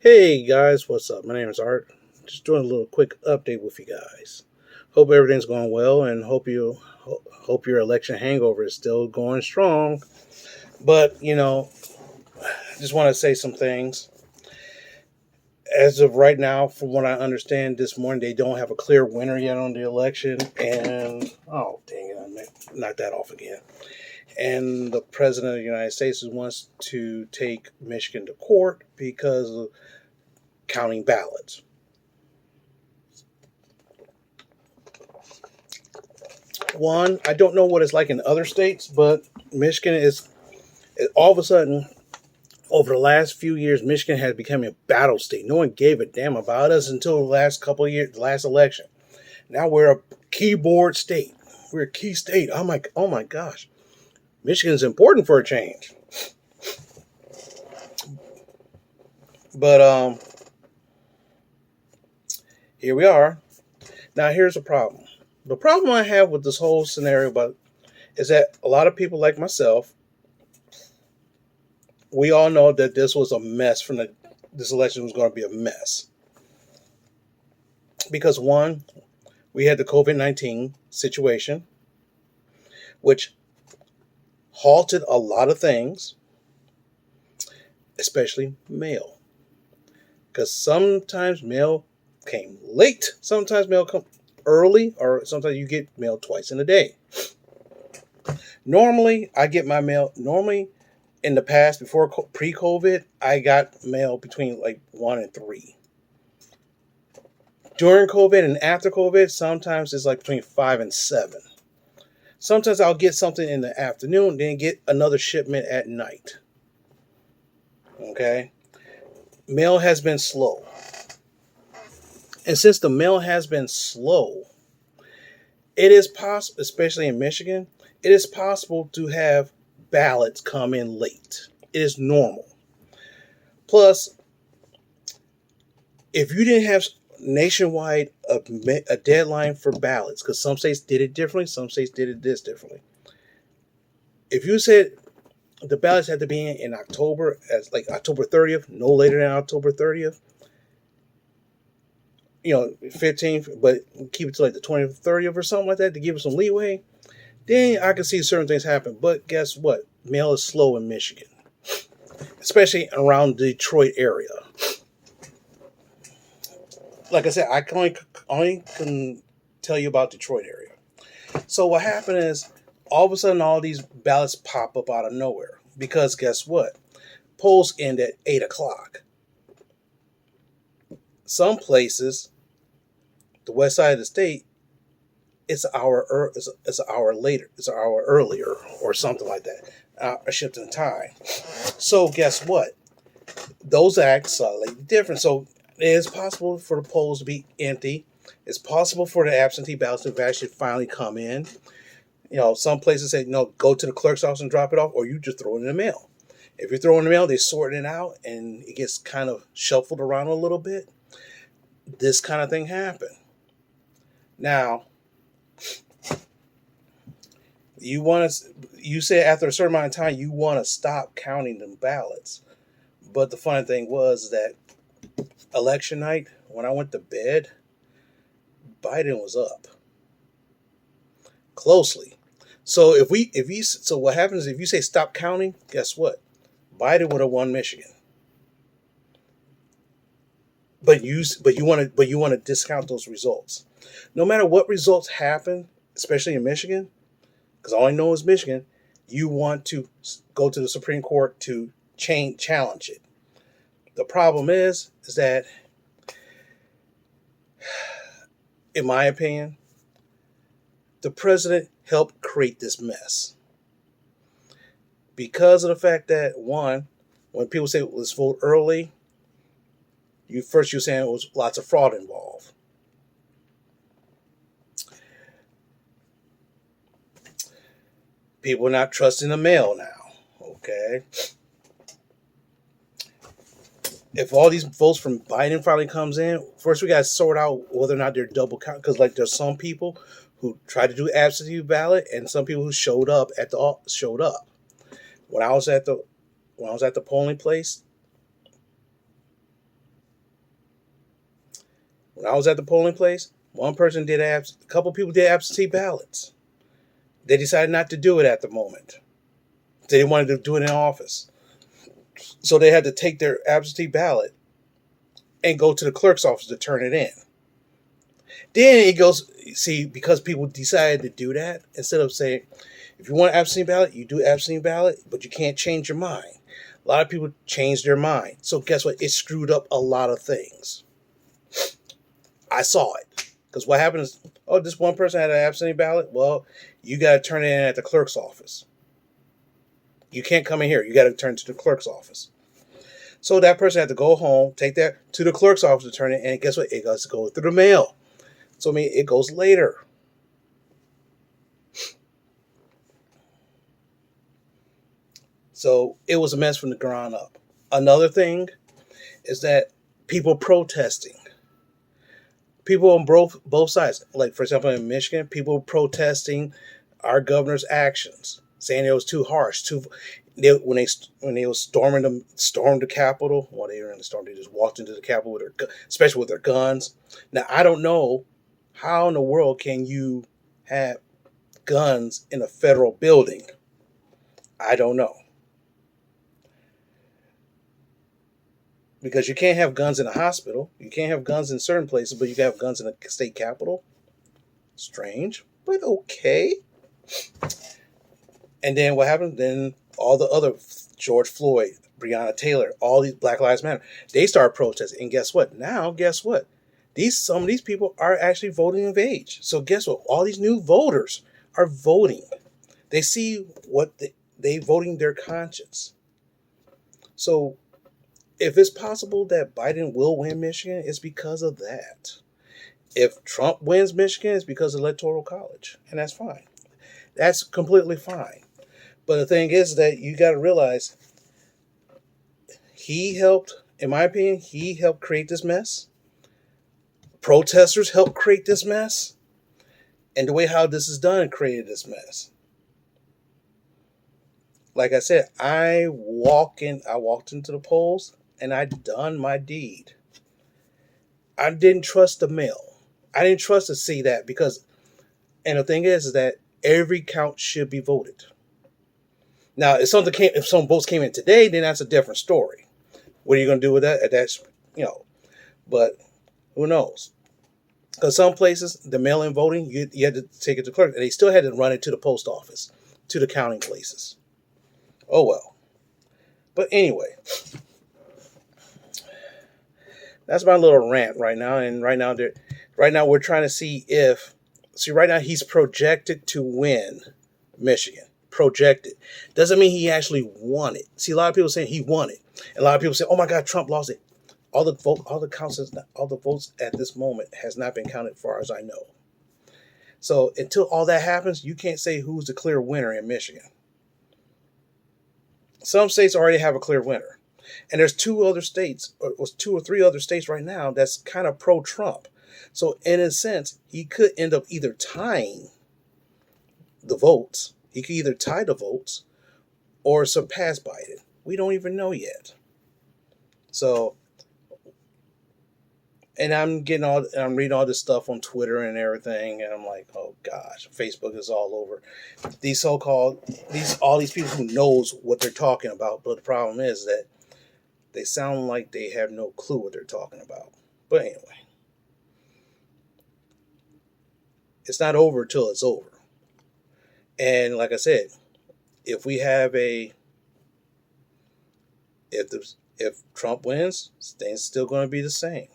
Hey guys, what's up? My name is Art. Just doing a little quick update with you guys. Hope everything's going well, and hope your election hangover is still going strong. But just want to say some things. As of right now, from what I understand, this morning they don't have a clear winner yet on the election, and oh dang it, knocked that off again. And the president of the United States wants to take Michigan to court because of counting ballots. One, I don't know what it's like in other states, but Michigan is all of a sudden over the last few years, Michigan has become a battle state. No one gave a damn about us until the last couple of years, the last election. Now we're a keyboard state. We're a key state. Oh my gosh, Michigan's important for a change. But here we are. Now here's the problem. The problem I have with this whole scenario is that a lot of people like myself, we all know that this was a mess this election was going to be a mess. Because one, we had the COVID-19 situation, which halted a lot of things, especially mail. Because sometimes mail came late, sometimes mail come early, or sometimes you get mail twice in a day. Normally, I get my mail, in the past, before pre-COVID, I got mail between like 1 and 3. During COVID and after COVID, sometimes it's like between 5 and 7. Sometimes I'll get something in the afternoon, then get another shipment at night. Okay? Mail has been slow. And since the mail has been slow, it is possible, especially in Michigan, it is possible to have ballots come in late. It is normal. Plus, if you didn't have nationwide a deadline for ballots, because some states did it differently, some states did it this differently. If you said the ballots had to be in October, as like October 30th, no later than October 30th, 15th, but keep it to like the 20th, 30th or something like that to give it some leeway, then I can see certain things happen. But guess what? Mail is slow in Michigan, especially around the Detroit area. Like I said, I can only can tell you about Detroit area. So what happened is all of a sudden all these ballots pop up out of nowhere because guess what? Polls end at 8 o'clock. Some places, the west side of the state, it's an hour later, it's an hour earlier, or something like that. A shift in time. So guess what? Those acts are slightly different. So it is possible for the polls to be empty. It's possible for the absentee ballots to actually finally come in. Some places say, no, go to the clerk's office and drop it off, or you just throw it in the mail. If you throw it in the mail, they sort it out, and it gets kind of shuffled around a little bit. This kind of thing happened. Now, you say after a certain amount of time, you want to stop counting them ballots. But the funny thing was that election night, when I went to bed, Biden was up closely. So so what happens if you say stop counting? Guess what? Biden would have won Michigan. But you want to discount those results. No matter what results happen, especially in Michigan, because all I know is Michigan, you want to go to the Supreme Court to challenge it. The problem is that, in my opinion, the president helped create this mess. Because of the fact that, one, when people say let's vote early, you're saying it was lots of fraud involved. People are not trusting the mail now. Okay. If all these votes from Biden finally comes in, first we got to sort out whether or not they're double count. Because there's some people who tried to do absentee ballot, and some people who showed up. When I was at the polling place, When I was at the polling place, a couple people did absentee ballots. They decided not to do it at the moment. They wanted to do it in office. So they had to take their absentee ballot and go to the clerk's office to turn it in. Then it goes, see, because people decided to do that, instead of saying, if you want absentee ballot, you do absentee ballot, but you can't change your mind. A lot of people changed their mind. So guess what? It screwed up a lot of things. I saw it. Because what happened is, oh, this one person had an absentee ballot. Well, you got to turn it in at the clerk's office. You can't come in here. You got to turn to the clerk's office. So that person had to go home, take that to the clerk's office to turn it in. And guess what? It has to go through the mail. So, I mean, it goes later. So it was a mess from the ground up. Another thing is that people protesting. People on both sides. Like, for example, in Michigan, people protesting our governor's actions, saying it was too harsh. When they was stormed the Capitol. Well, they were in the storm. They just walked into the Capitol especially with their guns. Now, I don't know how in the world can you have guns in a federal building. I don't know. Because you can't have guns in a hospital. You can't have guns in certain places, but you can have guns in a state capitol. Strange, but okay. And then what happened? Then all the other, George Floyd, Breonna Taylor, all these Black Lives Matter, they started protesting. And guess what? Some of these people are actually voting of age. So guess what? All these new voters are voting. They see what they voting their conscience. So if it's possible that Biden will win Michigan, it's because of that. If Trump wins Michigan, it's because of the Electoral College. And that's fine. That's completely fine. But the thing is that you got to realize in my opinion, he helped create this mess. Protesters helped create this mess. And the way how this is done created this mess. Like I said, I walked into the polls and I done my deed. I didn't trust the mail. I didn't trust to see that and the thing is that every count should be voted. Now, if some votes came in today, then that's a different story. What are you going to do with that? That's, but who knows? Because some places, the mail-in voting, you had to take it to clerk, and they still had to run it to the post office, to the counting places. Oh, well. But anyway, that's my little rant right now. And right now we're trying to see right now he's projected to win Michigan. Projected. Doesn't mean he actually won it. See, a lot of people saying he won it. And a lot of people say, oh my God, Trump lost it. All the votes at this moment has not been counted as far as I know. So until all that happens, you can't say who's the clear winner in Michigan. Some states already have a clear winner. And there's two or three other states right now that's kind of pro-Trump. So in a sense, he could end up either tying the votes. He could either tie the votes or surpass Biden. We don't even know yet. So, and I'm reading all this stuff on Twitter and everything, and I'm like, oh gosh, Facebook is all over. All these people who knows what they're talking about, but the problem is that they sound like they have no clue what they're talking about. But anyway, it's not over till it's over. And like I said, if Trump wins, things still going to be the same.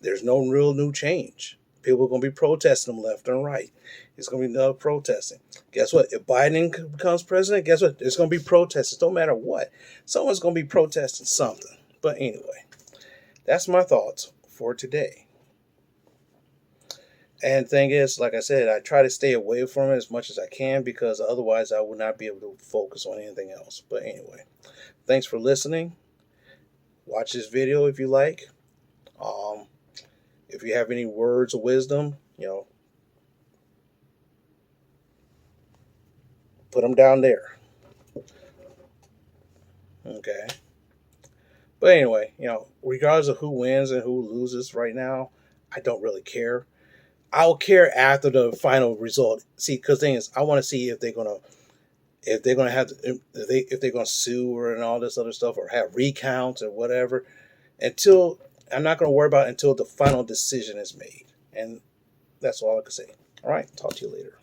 There's no real new change. People are going to be protesting them left and right. It's going to be another protesting. Guess what? If Biden becomes president, guess what? There's going to be protests. No matter what. Someone's going to be protesting something. But anyway, that's my thoughts for today. And the thing is, like I said, I try to stay away from it as much as I can because otherwise I would not be able to focus on anything else. But anyway, thanks for listening. Watch this video if you like. If you have any words of wisdom, put them down there. Okay. But anyway, regardless of who wins and who loses right now, I don't really care. I'll care after the final result. See, because thing is, I want to see if they're gonna have if they're gonna sue or and all this other stuff or have recounts or whatever. Until I'm not gonna worry about it until the final decision is made, and that's all I can say. All right, talk to you later.